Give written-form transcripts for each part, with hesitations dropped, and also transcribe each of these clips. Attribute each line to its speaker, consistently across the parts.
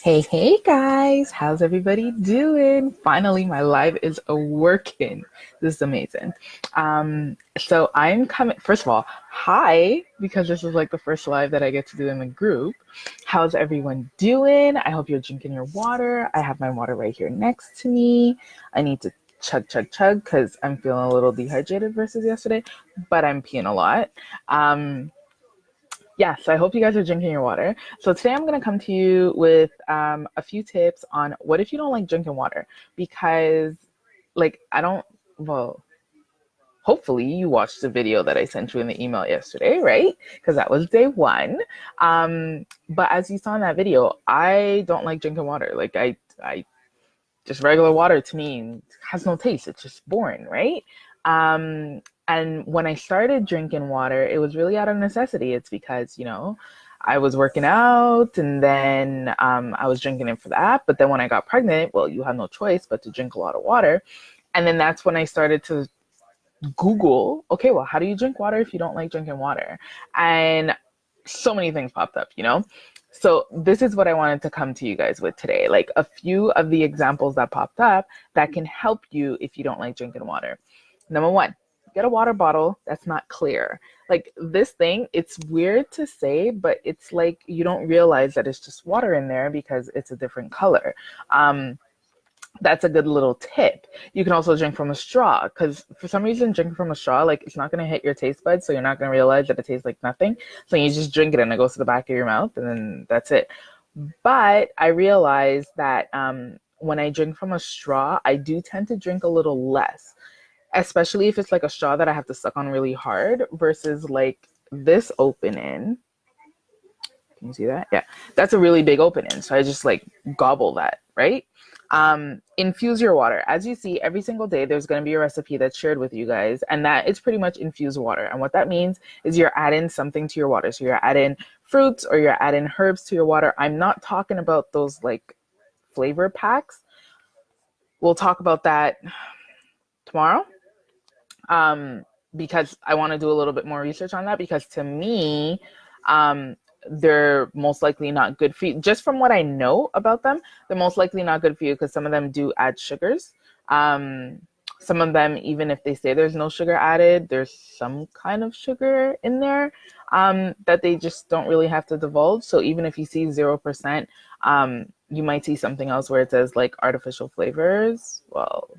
Speaker 1: Hey guys, how's everybody doing? Finally, my live is a working. This is amazing. So I'm coming, first of all, hi, because this is like the first live that I get to do in the group. How's everyone doing? I hope you're drinking your water. I have my water right here next to me. I need to chug because I'm feeling a little dehydrated versus yesterday, but I'm peeing a lot. Um, yeah, so I hope you guys are drinking your water. So today I'm going to come to you with a few tips on what if you don't like drinking water? Because, I don't, well, hopefully you watched the video that I sent you in the email yesterday, right? Because that was day one. But as you saw in that video, I don't like drinking water. I just regular water to me has no taste. It's just boring, right? And when I started drinking water, it was really out of necessity. It's because, I was working out and then I was drinking it for that. But then when I got pregnant, well, you have no choice but to drink a lot of water. And then that's when I started to Google, okay, well, how do you drink water if you don't like drinking water? And so many things popped up. So this is what I wanted to come to you guys with today, like a few of the examples that popped up that can help you if you don't like drinking water. Number one, get a water bottle that's not clear. Like this thing, it's weird to say, but it's like you don't realize that it's just water in there because it's a different color. That's a good little tip. You can also drink from a straw because for some reason drinking from a straw, like it's not going to hit your taste buds, so you're not going to realize that it tastes like nothing. So you just drink it and it goes to the back of your mouth and then that's it. But I realized that when I drink from a straw, I do tend to drink a little less, especially if it's like a straw that I have to suck on really hard versus like this opening. Can you see that? Yeah, that's a really big opening. So I just like gobble that, right? Infuse your water. As you see, every single day there's going to be a recipe that's shared with you guys, and that it's pretty much infused water. And what that means is you're adding something to your water. So you're adding fruits or you're adding herbs to your water. I'm not talking about those like flavor packs. We'll talk about that tomorrow. Um, because I want to do a little bit more research on that because to me, um, they're most likely not good for you. Just from what I know about them, they're most likely not good for you because some of them do add sugars. Um, some of them, even if they say there's no sugar added, there's some kind of sugar in there that they just don't really have to divulge. So even if you see 0%, you might see something else where it says like artificial flavors. Well,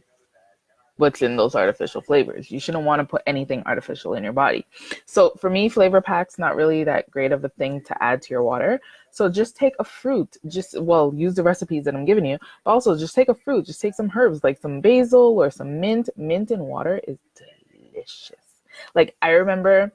Speaker 1: what's in those artificial flavors. You shouldn't want to put anything artificial in your body. So for me, flavor packs not really that great of a thing to add to your water. So just take a fruit. Use the recipes that I'm giving you, but also just take a fruit. Just take some herbs like some basil or some mint. Mint in water is delicious. Like I remember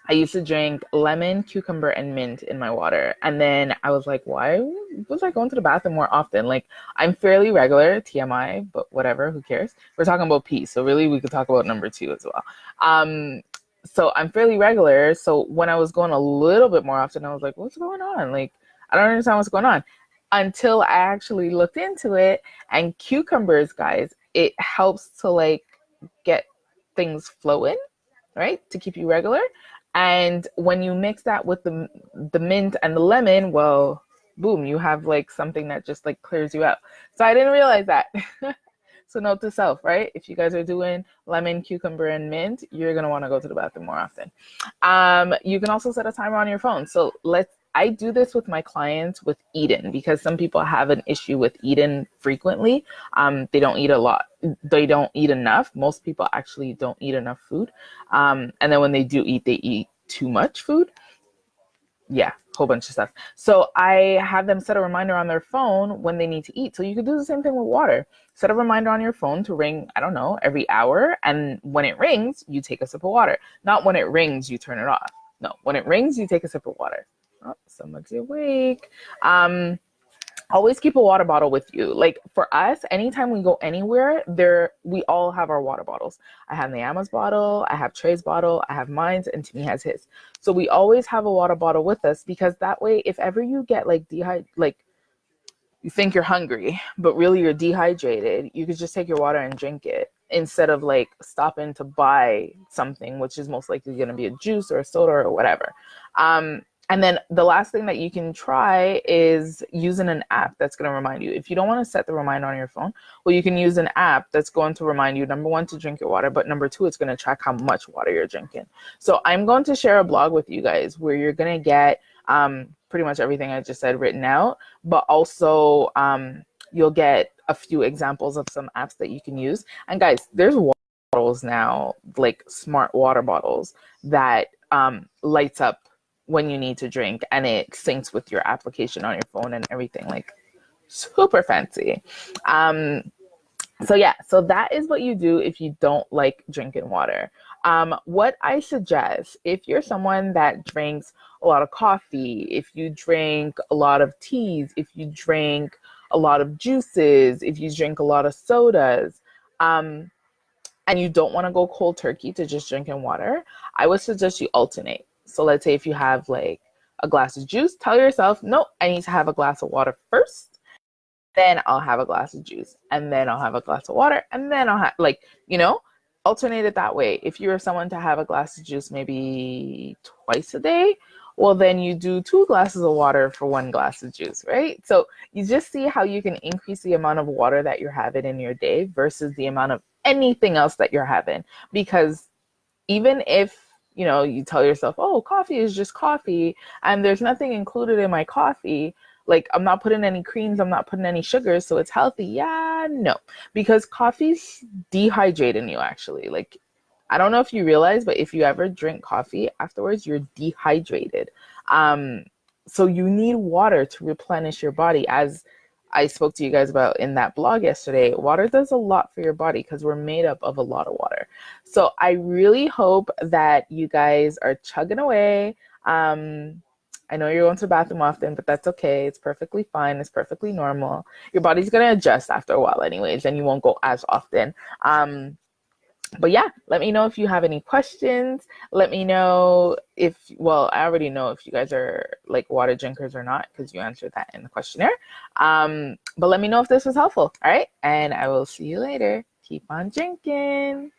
Speaker 1: I used to drink lemon, cucumber, and mint in my water. And then I was like, why was I going to the bathroom more often? Like, I'm fairly regular, TMI, but whatever, who cares? We're talking about pee. So, really, we could talk about number two as well. So, I'm fairly regular. So, when I was going a little bit more often, I was like, what's going on? Like, I don't understand what's going on. Until I actually looked into it. And cucumbers, guys, it helps to like get things flowing, right? To keep you regular. And when you mix that with the mint and the lemon, well, boom, you have like something that just like clears you out. So I didn't realize that. So note to self, right? If you guys are doing lemon, cucumber, and mint, you're gonna want to go to the bathroom more often. You can also set a timer on your phone. So I do this with my clients with eating because some people have an issue with eating frequently. They don't eat a lot. They don't eat enough. Most people actually don't eat enough food. And then when they do eat, they eat too much food. Yeah, whole bunch of stuff. So I have them set a reminder on their phone when they need to eat. So you could do the same thing with water. Set a reminder on your phone to ring, I don't know, every hour. And when it rings, you take a sip of water. Not when it rings, you turn it off. No, when it rings, you take a sip of water. Oh, someone's awake. Always keep a water bottle with you. Like for us, anytime we go anywhere, we all have our water bottles. I have Nayama's bottle, I have Trey's bottle, I have mine's, and Timmy has his. So we always have a water bottle with us because that way, if ever you get like like you think you're hungry, but really you're dehydrated, you could just take your water and drink it instead of like stopping to buy something, which is most likely going to be a juice or a soda or whatever. And then the last thing that you can try is using an app that's going to remind you. If you don't want to set the reminder on your phone, well, you can use an app that's going to remind you, number one, to drink your water, but number two, it's going to track how much water you're drinking. So I'm going to share a blog with you guys where you're going to get pretty much everything I just said written out, but also you'll get a few examples of some apps that you can use. And guys, there's water bottles now, like smart water bottles that lights up when you need to drink, and it syncs with your application on your phone and everything, like super fancy. So yeah, so that is what you do if you don't like drinking water. What I suggest, if you're someone that drinks a lot of coffee, if you drink a lot of teas, if you drink a lot of juices, if you drink a lot of sodas, and you don't want to go cold turkey to just drinking water, I would suggest you alternate. So let's say if you have like a glass of juice, tell yourself, no, I need to have a glass of water first, then I'll have a glass of juice, and then I'll have a glass of water, and then I'll have, like, alternate it that way. If you're someone to have a glass of juice maybe twice a day, well, then you do 2 glasses of water for 1 glass of juice, right? So you just see how you can increase the amount of water that you're having in your day versus the amount of anything else that you're having. Because even if you tell yourself, oh, coffee is just coffee and there's nothing included in my coffee, like I'm not putting any creams, I'm not putting any sugars, so it's healthy. Yeah, no, because coffee's dehydrating you actually. Like, I don't know if you realize, but if you ever drink coffee afterwards, you're dehydrated. So you need water to replenish your body. As I spoke to you guys about in that blog yesterday, water does a lot for your body because we're made up of a lot of water. So I really hope that you guys are chugging away. I know you're going to the bathroom often, but that's okay. It's perfectly fine. It's perfectly normal. Your body's going to adjust after a while anyways, and you won't go as often. But yeah, let me know if you have any questions. Let me know well, I already know if you guys are like water drinkers or not, because you answered that in the questionnaire. But let me know if this was helpful. All right. And I will see you later. Keep on drinking.